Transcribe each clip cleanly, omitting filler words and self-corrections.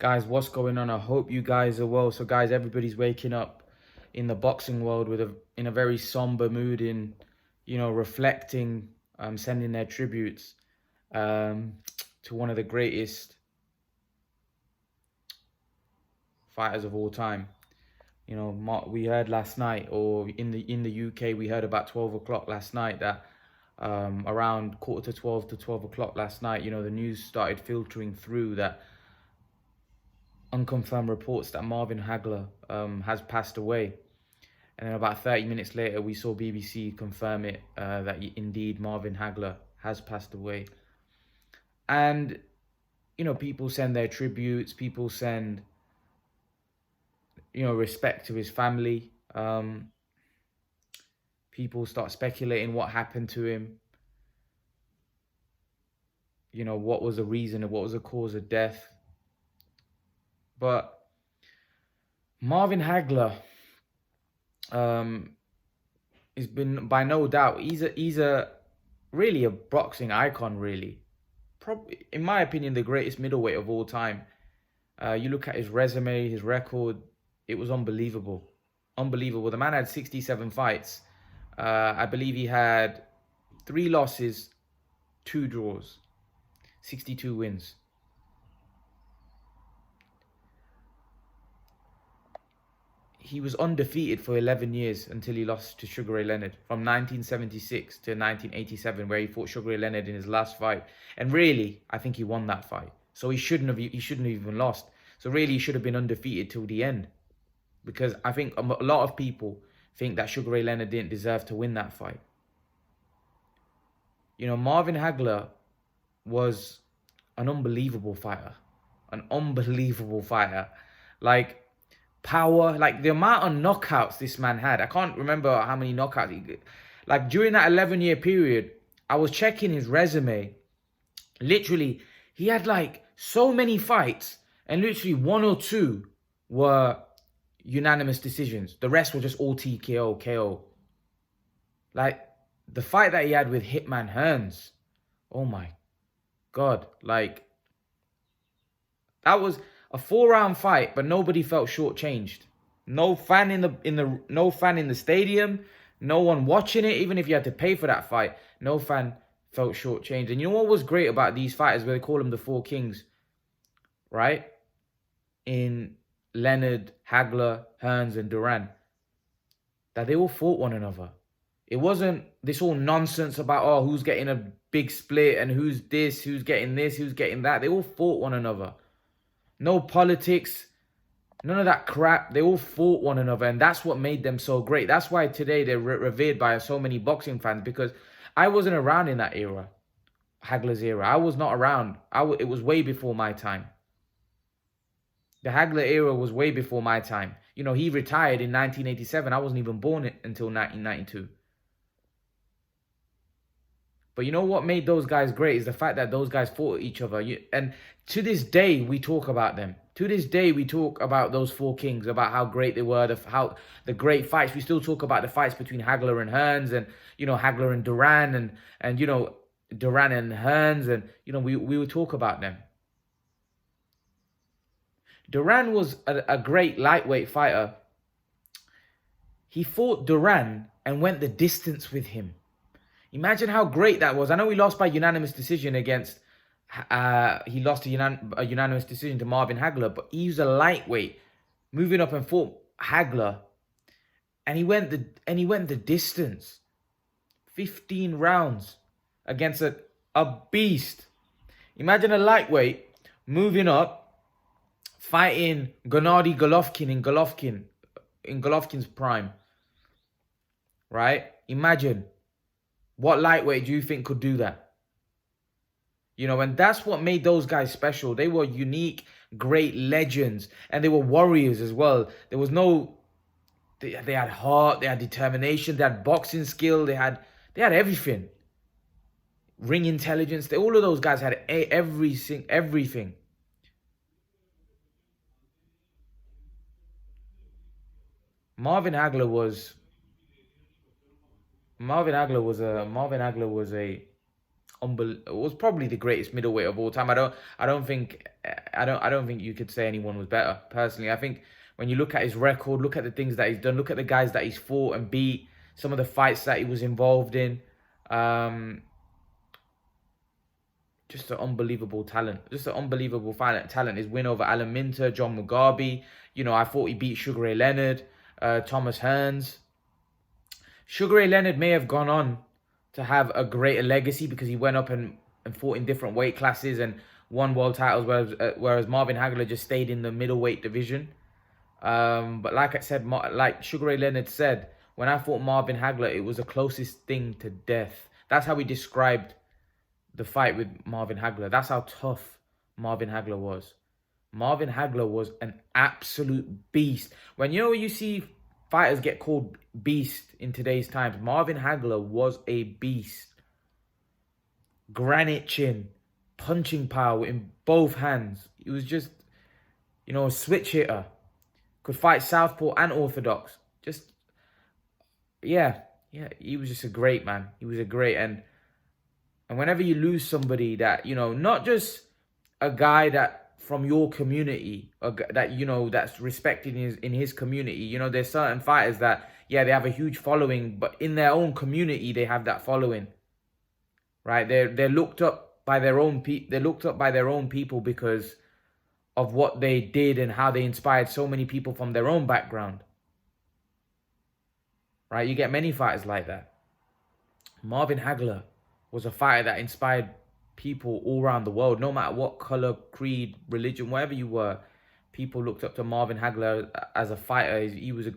Guys, what's going on? I hope you guys are well. So guys, everybody's waking up in the boxing world in a very somber mood, reflecting, sending their tributes um, to one of the greatest fighters of all time. We heard last night, or in the UK, we heard about 12 o'clock last night that around quarter to 12 to 12 o'clock last night, the news started filtering through that unconfirmed reports that Marvin Hagler has passed away. And then about 30 minutes later, we saw BBC confirm it, that indeed Marvin Hagler has passed away. And, people send their tributes, people send, respect to his family. People start speculating what happened to him. What was the reason, what was the cause of death. But Marvin Hagler, has been, by no doubt, he's a really a boxing icon, really. Probably, in my opinion, the greatest middleweight of all time. You look at his resume, his record, it was unbelievable. Unbelievable. The man had 67 fights. I believe he had 3 losses, 2 draws, 62 wins. He was undefeated for 11 years until he lost to Sugar Ray Leonard from 1976 to 1987, where he fought Sugar Ray Leonard in his last fight. And really, I think he won that fight. So he shouldn't have even lost. So really, he should have been undefeated till the end. Because I think a lot of people think that Sugar Ray Leonard didn't deserve to win that fight. Marvin Hagler was an unbelievable fighter. An unbelievable fighter. Like, power, like the amount of knockouts this man had. I can't remember how many knockouts he did. Like during that 11-year period, I was checking his resume. Literally, he had like so many fights, and literally 1 or 2 were unanimous decisions. The rest were just all TKO, KO. Like the fight that he had with Hitman Hearns. Oh my God. Like that was a 4-round fight, but nobody felt shortchanged. No fan in the stadium, no one watching it, even if you had to pay for that fight, no fan felt shortchanged. And you know what was great about these fighters, where they call them the 4 kings, right? In Leonard, Hagler, Hearns, and Duran, that they all fought one another. It wasn't this all nonsense about, oh, who's getting a big split and who's getting this, who's getting that. They all fought one another. No politics, none of that crap. They all fought one another, and that's what made them so great. That's why today they're revered by so many boxing fans, because I wasn't around in that era, Hagler's era. I was not around. It was way before my time. The Hagler era was way before my time. He retired in 1987. I wasn't even born until 1992. But you know what made those guys great is the fact that those guys fought each other. And to this day, we talk about them. To this day, we talk about those 4 kings, about how great they were, the great fights. We still talk about the fights between Hagler and Hearns, and, Hagler and Duran, and Duran and Hearns, and, we would talk about them. Duran was a great lightweight fighter. He fought Duran and went the distance with him. Imagine how great that was. I know he lost by unanimous decision against, he lost a unanimous decision to Marvin Hagler, but he was a lightweight, moving up and fought Hagler, and he went the distance, 15 rounds against a beast. Imagine a lightweight moving up, fighting Gennady Golovkin in Golovkin's prime, right? Imagine. What lightweight do you think could do that? And that's what made those guys special. They were unique, great legends, and they were warriors as well. There was no, they had heart, they had determination, they had boxing skill, they had everything. Ring intelligence, all of those guys had everything. Marvin Hagler was a was probably the greatest middleweight of all time. I don't think you could say anyone was better. Personally, I think when you look at his record, look at the things that he's done, look at the guys that he's fought and beat, some of the fights that he was involved in. Just an unbelievable talent. Just an unbelievable talent. His win over Alan Minter, John Mugabe. I thought he beat Sugar Ray Leonard, Thomas Hearns. Sugar Ray Leonard may have gone on to have a greater legacy because he went up and fought in different weight classes and won world titles, whereas Marvin Hagler just stayed in the middleweight division. But like I said, like Sugar Ray Leonard said, when I fought Marvin Hagler, it was the closest thing to death. That's how he described the fight with Marvin Hagler. That's how tough Marvin Hagler was. Marvin Hagler was an absolute beast. When you see fighters get called beast in today's times, Marvin Hagler was a beast. Granite chin, punching power in both hands. He was just, a switch hitter. Could fight southpaw and orthodox. Just, yeah, he was just a great man. He was a great, and whenever you lose somebody that, not just a guy that from your community, that, that's respected in his community. There's certain fighters that, they have a huge following, but in their own community, they have that following, right? They're looked up by their own people because of what they did and how they inspired so many people from their own background, right? You get many fighters like that. Marvin Hagler was a fighter that inspired people all around the world, no matter what color, creed, religion, wherever you were. People looked up to Marvin Hagler as a fighter. He was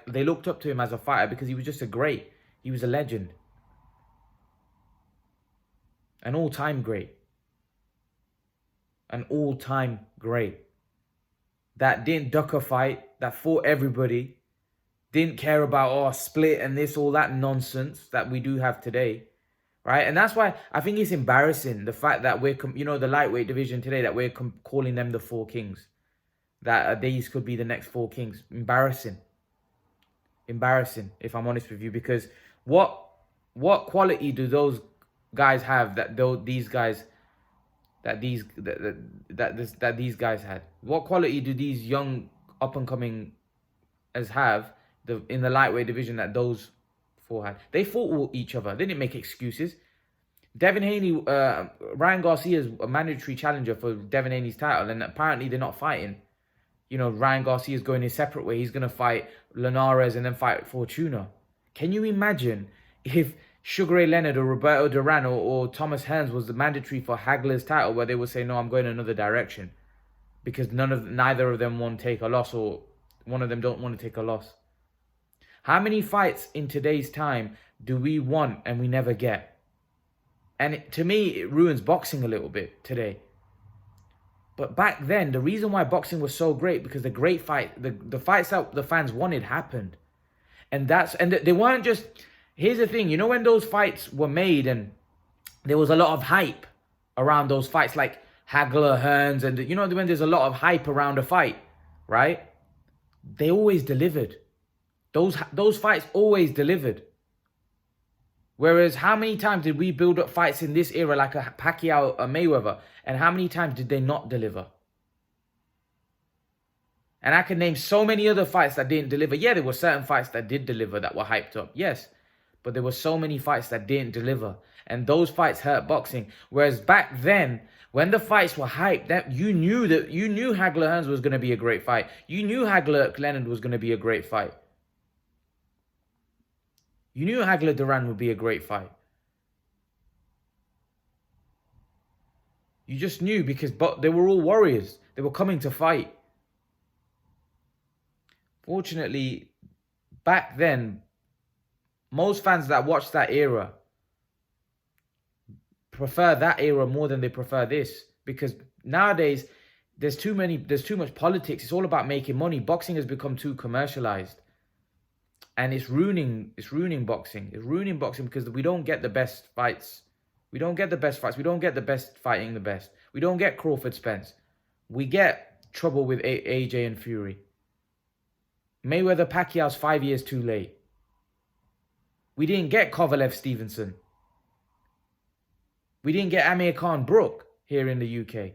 they looked up to him as a fighter because he was just he was a legend. An all-time great. An all-time great. That didn't duck a fight, that fought everybody, didn't care about, split and this, all that nonsense that we do have today. Right? And that's why I think it's embarrassing, the fact that we're, the lightweight division today, that we're calling them the Four Kings. That these could be the next Four Kings. Embarrassing. Embarrassing, if I'm honest with you. Because what quality do those guys have that these guys had? What quality do these young up-and-coming have in the lightweight division that those had? They fought each other. They didn't make excuses. Devin Haney, Ryan Garcia is a mandatory challenger for Devin Haney's title, and apparently they're not fighting. Ryan Garcia is going his separate way. He's going to fight Linares and then fight Fortuna. Can you imagine if Sugar Ray Leonard or Roberto Duran or Thomas Hearns was the mandatory for Hagler's title, where they would say, no, I'm going another direction because neither of them want to take a loss, or one of them don't want to take a loss? How many fights in today's time do we want and we never get? And to me, it ruins boxing a little bit today. But back then, the reason why boxing was so great, because the great fight, the fights that the fans wanted happened. And they weren't just, here's the thing, when those fights were made and there was a lot of hype around those fights, like Hagler, Hearns, and when there's a lot of hype around a fight, right? They always delivered. Those fights always delivered. Whereas how many times did we build up fights in this era like a Pacquiao, a Mayweather, and how many times did they not deliver? And I can name so many other fights that didn't deliver. Yeah, there were certain fights that did deliver that were hyped up, yes. But there were so many fights that didn't deliver. And those fights hurt boxing. Whereas back then, when the fights were hyped, that you knew Hagler Hearns was going to be a great fight. You knew Hagler Leonard was going to be a great fight. You knew Hagler Duran would be a great fight. You just knew because they were all warriors. They were coming to fight. Fortunately, back then, most fans that watched that era prefer that era more than they prefer this. Because nowadays, there's too much politics. It's all about making money. Boxing has become too commercialized. And it's ruining boxing. It's ruining boxing because we don't get the best fights. We don't get the best fights. We don't get the best fighting the best. We don't get Crawford Spence. We get trouble with AJ and Fury. Mayweather Pacquiao's 5 years too late. We didn't get Kovalev Stevenson. We didn't get Amir Khan Brook here in the UK.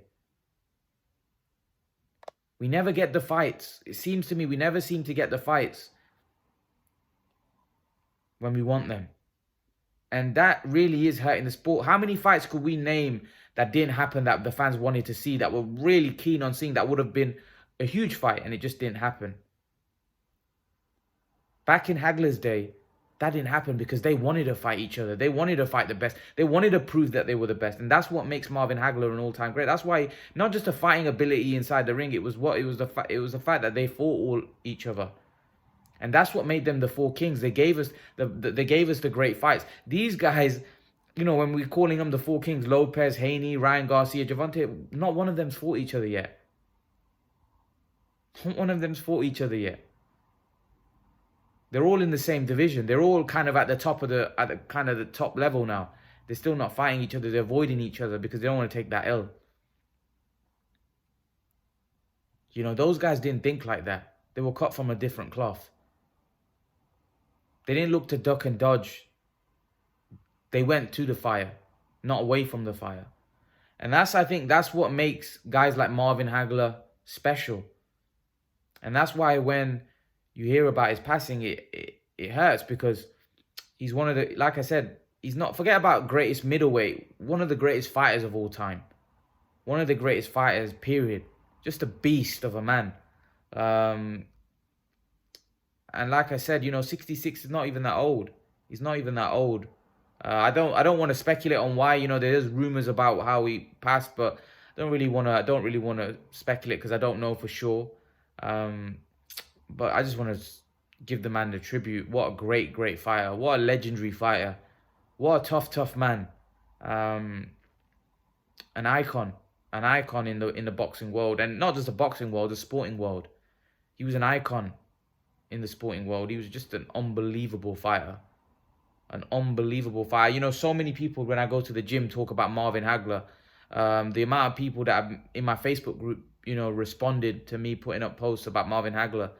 We never get the fights. It seems to me we never seem to get the fights when we want them. And that really is hurting the sport. How many fights could we name that didn't happen that the fans wanted to see, that were really keen on seeing, that would have been a huge fight, and it just didn't happen? Back in Hagler's day, that didn't happen because they wanted to fight each other. They wanted to fight the best. They wanted to prove that they were the best. And that's what makes Marvin Hagler an all-time great. That's why, not just the fighting ability inside the ring, it was the fact that they fought each other. And that's what made them the Four Kings. They gave us the great fights. These guys, when we're calling them the Four Kings, Lopez, Haney, Ryan Garcia, Gervonta, not one of them's fought each other yet. Not one of them's fought each other yet. They're all in the same division. They're all kind of at the top level now. They're still not fighting each other. They're avoiding each other because they don't want to take that L. Those guys didn't think like that. They were cut from a different cloth. They didn't look to duck and dodge. They went to the fire, not away from the fire. And I think that's what makes guys like Marvin Hagler special. And that's why when you hear about his passing, it hurts, because he's one of the, like I said, he's not, forget about greatest middleweight, one of the greatest fighters of all time. One of the greatest fighters, period. Just a beast of a man. And like I said, 66 is not even that old. He's not even that old. I don't want to speculate on why. There's rumors about how he passed, but I don't really want to speculate because I don't know for sure. But I just want to give the man the tribute. What a great fighter. What a legendary fighter. What a tough man. An icon in the boxing world, and not just the boxing world, the sporting world. He was an icon in the sporting world. He was just an unbelievable fighter. An unbelievable fighter. So many people, when I go to the gym, talk about Marvin Hagler. The amount of people that have, in my Facebook group, responded to me putting up posts about Marvin Hagler.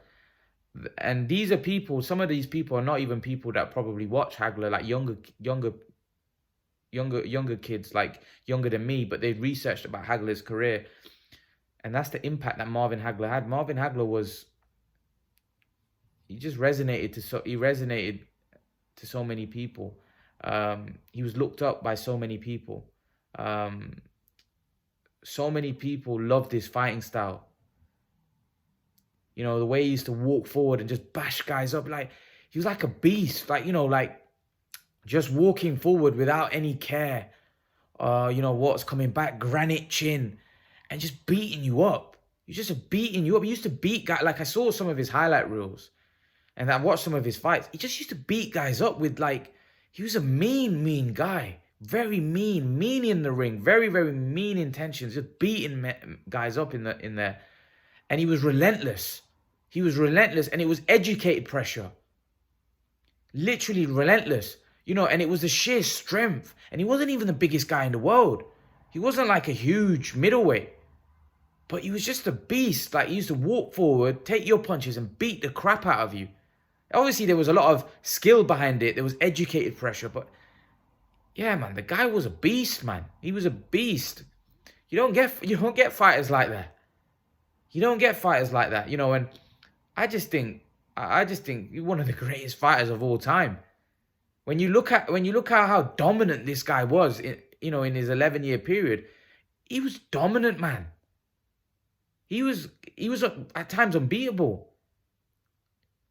And these are people, some of these people are not even people that probably watch Hagler, like younger kids, like younger than me, but they researched about Hagler's career. And that's the impact that Marvin Hagler had. Marvin Hagler he resonated to so many people. He was looked up by so many people. So many people loved his fighting style. The way he used to walk forward and just bash guys up. Like, he was like a beast. Like, just walking forward without any care. What's coming back, granite chin, and just beating you up. He used to beat guys. Like, I saw some of his highlight reels, and I watched some of his fights. He just used to beat guys up with, like, he was a mean guy. Very mean in the ring. Very mean intentions. Just beating guys up in there. And he was relentless. And it was educated pressure. Literally relentless. And it was the sheer strength. And he wasn't even the biggest guy in the world. He wasn't like a huge middleweight. But he was just a beast. Like, he used to walk forward, take your punches, and beat the crap out of you. Obviously, there was a lot of skill behind it. There was educated pressure. But, yeah, man, the guy was a beast, man. He was a beast. You don't get fighters like that. You don't get fighters like that, and I just think you're one of the greatest fighters of all time. When you look at how dominant this guy was, in his 11-year period, he was dominant, man. He was at times unbeatable.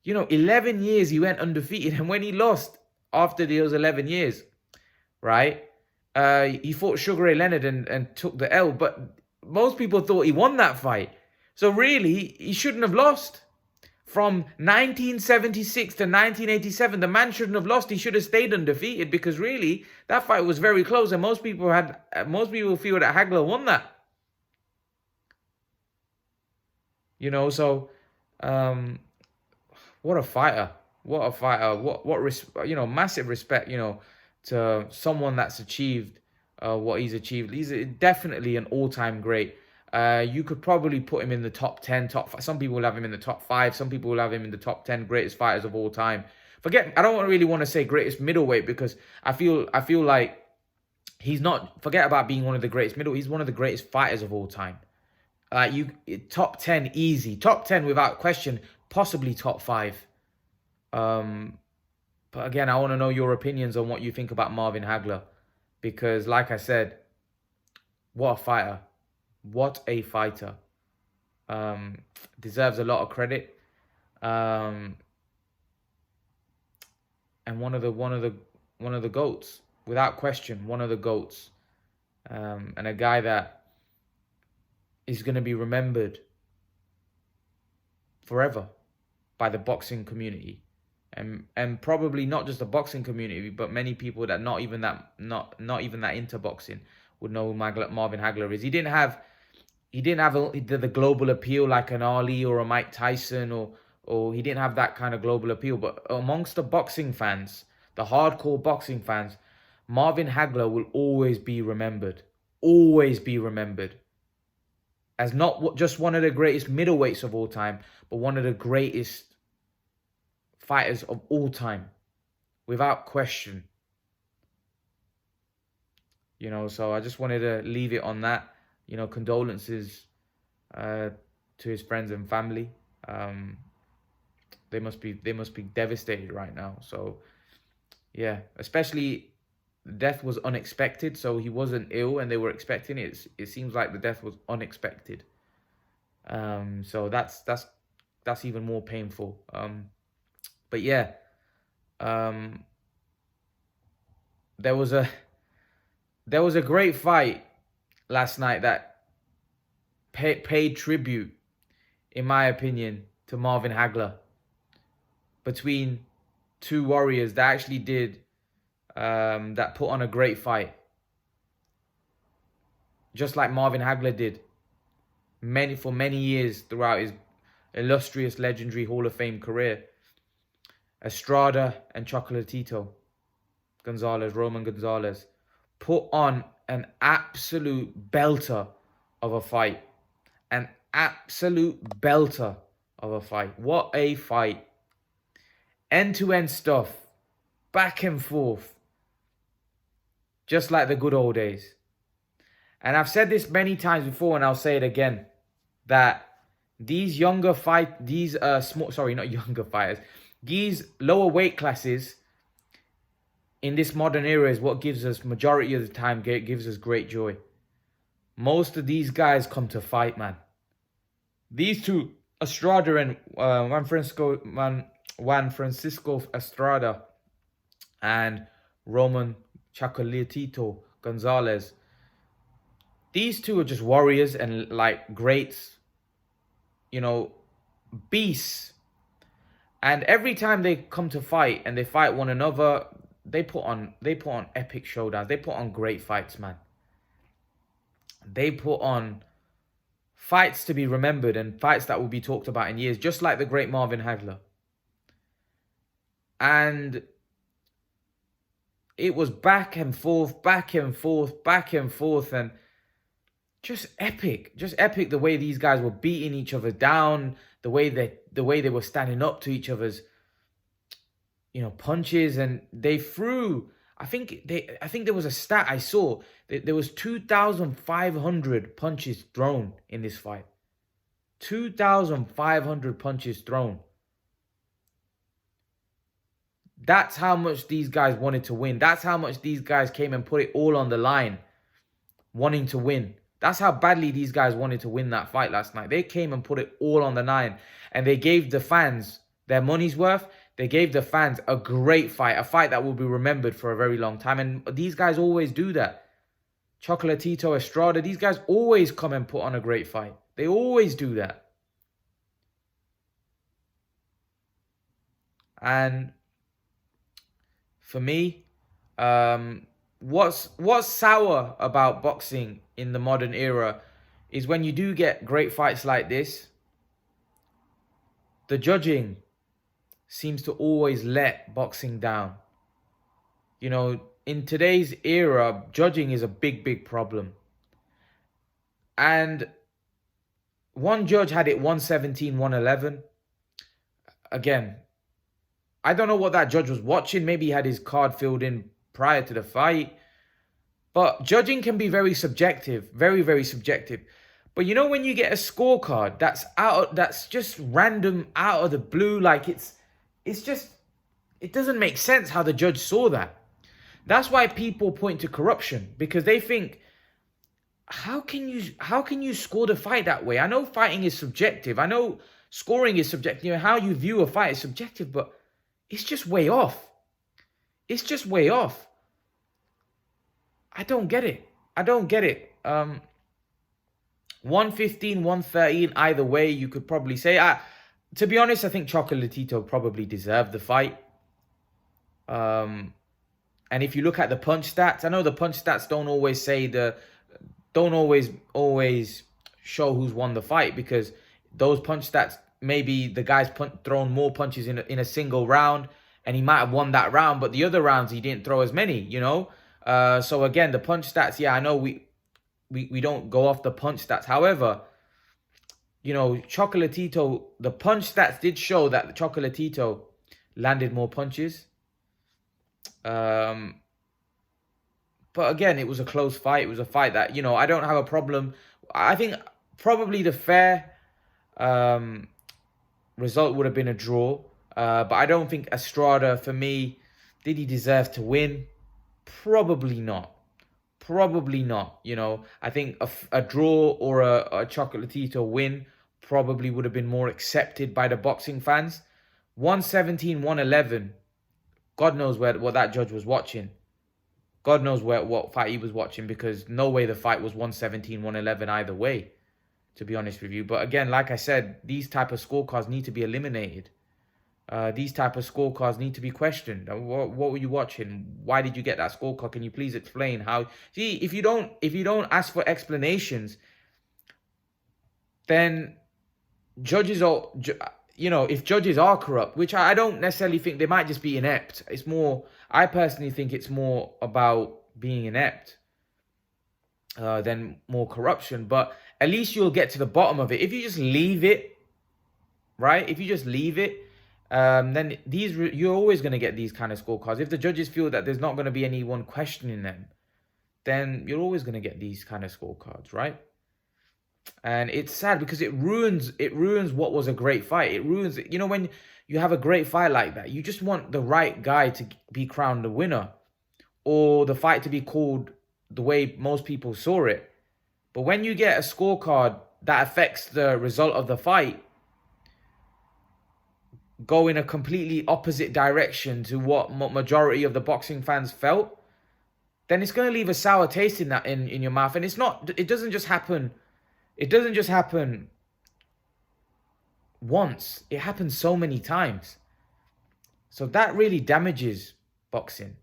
11 years he went undefeated, and when he lost after those 11 years, right? He fought Sugar Ray Leonard and took the L, but most people thought he won that fight. So really, he shouldn't have lost. From 1976 to 1987, the man shouldn't have lost. He should have stayed undefeated, because really, that fight was very close, and most people feel that Hagler won that. So what a fighter. Massive respect, to someone that's achieved what he's achieved. He's definitely an all-time great. You could probably put him in the top 10, some people will have him in the top 5, some people will have him in the top 10 greatest fighters of all time. I don't really want to say greatest middleweight, because I feel like He's not, forget about being one of the greatest middle, he's one of the greatest fighters of all time. Top 10 easy, top 10 without question, possibly top 5. But again, I want to know your opinions on what you think about Marvin Hagler, because like I said, what a fighter. What a fighter. Deserves a lot of credit. And one of the GOATs, without question, one of the GOATs. And a guy that is going to be remembered forever by the boxing community. And probably not just the boxing community, but many people that not even that into boxing would know who Marvin Hagler is. He didn't have the global appeal like an Ali or a Mike Tyson, or he didn't have that kind of global appeal. But amongst the boxing fans, the hardcore boxing fans, Marvin Hagler will always be remembered. Always be remembered. As not just one of the greatest middleweights of all time, but one of the greatest fighters of all time, without question. So I just wanted to leave it on that. Condolences to his friends and family. They must be devastated right now. So yeah, especially death was unexpected. So he wasn't ill, and they were expecting it. It seems like the death was unexpected. So that's even more painful. But yeah, there was a great fight last night that paid tribute, in my opinion, to Marvin Hagler, between two warriors that actually did that put on a great fight, just like Marvin Hagler did for many years throughout his illustrious, legendary Hall of Fame career. Estrada and Roman Gonzalez, put on an absolute belter of a fight. An absolute belter of a fight. What a fight. End-to-end stuff. Back and forth. Just like the good old days. And I've said this many times before, and I'll say it again, that these these lower weight classes in this modern era is what gives us, majority of the time, gives us great joy. Most of these guys come to fight, man. These two, Estrada and Juan Francisco Estrada and Roman Gonzalez. These two are just warriors and like greats, beasts. And every time they come to fight and they fight one another, they put on epic showdowns. They put on great fights, man. They put on fights to be remembered and fights that will be talked about in years, just like the great Marvin Hagler. And it was back and forth, and just epic the way these guys were beating each other down, the way they were standing up to each other's punches, and they threw, I think there was a stat I saw that there was 2,500 punches thrown in this fight. 2,500 punches thrown. That's how much these guys wanted to win. That's how much these guys came and put it all on the line, wanting to win. That's how badly these guys wanted to win that fight last night. They came and put it all on the line, and they gave the fans their money's worth. They gave the fans a great fight, a fight that will be remembered for a very long time. And these guys always do that. Chocolatito, Estrada, these guys always come and put on a great fight. They always do that. And for me, what's sour about boxing in the modern era is when you do get great fights like this, the judging seems to always let boxing down. In today's era, judging is a big problem. And one judge had it 117, 111. Again, I don't know what that judge was watching. Maybe he had his card filled in prior to the fight. But judging can be very subjective, very, very subjective. But you know when you get a scorecard that's just random out of the blue, like it's just it doesn't make sense how the judge saw that. That's why people point to corruption, because they think, how can you score the fight that way? I know fighting is subjective. I know scoring is subjective. You know, how you view a fight is subjective, but it's just way off. It's just way off. I don't get it. I don't get it. 115, 113, either way, you could probably say. To be honest, I think Chocolatito probably deserved the fight. And if you look at the punch stats, I know the punch stats don't always show who's won the fight, because those punch stats, maybe the guy's thrown more punches in a single round and he might have won that round, but the other rounds he didn't throw as many, you know. So again, the punch stats, yeah, I know we don't go off the punch stats. However, you know, Chocolatito, the punch stats did show that Chocolatito landed more punches. But again, it was a close fight. It was a fight that, you know, I don't have a problem. I think probably the fair result would have been a draw. But I don't think Estrada, for me, did he deserve to win? Probably not. Probably not. You know, I think a draw or a Chocolatito win probably would have been more accepted by the boxing fans. 117, 111. God knows what that judge was watching. God knows what fight he was watching, because no way the fight was 117, 111 either way, to be honest with you. But again, like I said, these type of scorecards need to be eliminated. These type of scorecards need to be questioned. What were you watching? Why did you get that scorecard? Can you please explain how? See, if you don't ask for explanations, then judges are, you know, if judges are corrupt, which I don't necessarily think, they might just be inept. It's more, I personally think it's more about being inept than more corruption. But at least you'll get to the bottom of it. If you just leave it, right? If you just leave it, then you're always going to get these kind of scorecards. If the judges feel that there's not going to be anyone questioning them, then you're always going to get these kind of scorecards, right? And it's sad because it ruins what was a great fight. It ruins it. You know, when you have a great fight like that, you just want the right guy to be crowned the winner, or the fight to be called the way most people saw it. But when you get a scorecard that affects the result of the fight, go in a completely opposite direction to what majority of the boxing fans felt, then it's going to leave a sour taste in your mouth. And it doesn't just happen once. It happens so many times. So that really damages boxing,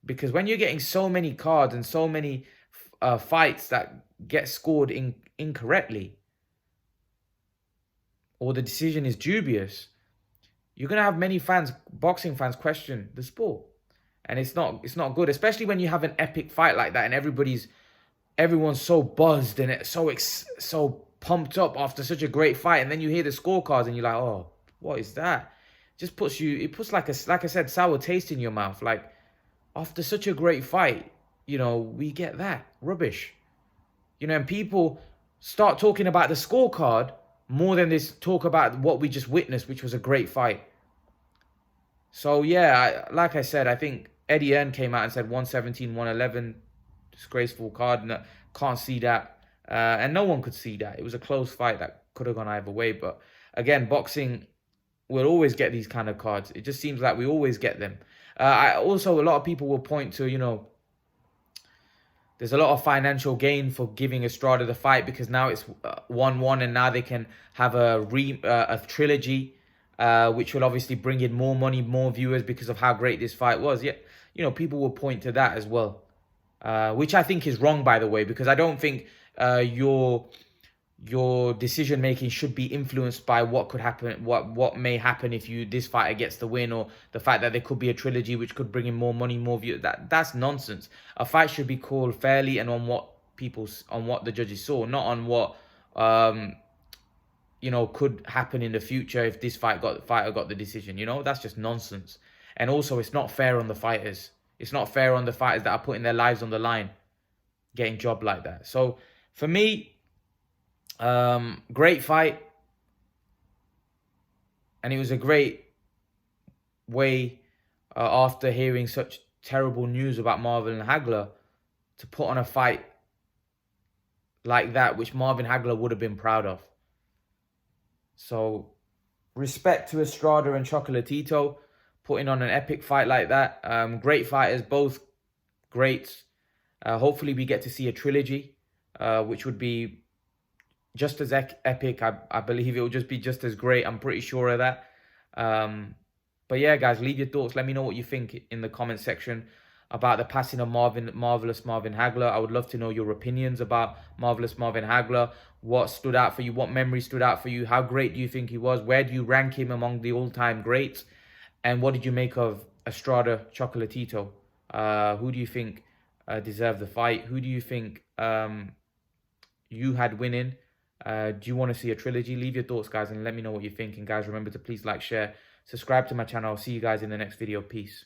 because when you're getting so many cards and so many fights that get scored incorrectly, or the decision is dubious, you're going to have many boxing fans question the sport. And it's not good, especially when you have an epic fight like that and everyone's so buzzed and it's so pumped up after such a great fight, and then you hear the scorecards and you're like, oh, what is that? It puts like I said, sour taste in your mouth. Like, after such a great fight, you know, we get that rubbish. You know, and people start talking about the scorecard more than this talk about what we just witnessed, which was a great fight. So yeah, like I said, I think Eddie Earn came out and said 117, 111, disgraceful card. No, can't see that. And no one could see that. It was a close fight that could have gone either way. But again, boxing will always get these kind of cards. It just seems like we always get them. A lot of people will point to, you know, there's a lot of financial gain for giving Estrada the fight, because now it's 1-1 and now they can have a trilogy, which will obviously bring in more money, more viewers because of how great this fight was. Yeah, you know, people will point to that as well, which I think is wrong, by the way, because I don't think your decision making should be influenced by what could happen, what may happen if this fighter gets the win, or the fact that there could be a trilogy which could bring in more money, more views. That's nonsense. A fight should be called fairly and on what the judges saw, not on what you know, could happen in the future if this fighter got the decision. You know, that's just nonsense. And also, it's not fair on the fighters. It's not fair on the fighters that are putting their lives on the line. getting jobbed like that. So for me, great fight. And it was a great way, after hearing such terrible news about Marvin Hagler, to put on a fight like that, which Marvin Hagler would have been proud of. So respect to Estrada and Chocolatito putting on an epic fight like that. Great fighters, both greats. Hopefully we get to see a trilogy, which would be just as epic. I believe it will just be just as great. I'm pretty sure of that. But yeah, guys, leave your thoughts. Let me know what you think in the comment section about the passing of Marvelous Marvin Hagler. I would love to know your opinions about Marvelous Marvin Hagler. What stood out for you? What memory stood out for you? How great do you think he was? Where do you rank him among the all-time greats? And what did you make of Estrada Chocolatito? Who do you think deserved the fight? Who do you think you had winning? Do you want to see a trilogy? Leave your thoughts, guys, and let me know what you think. And guys, remember to please like, share, subscribe to my channel. I'll see you guys in the next video. Peace.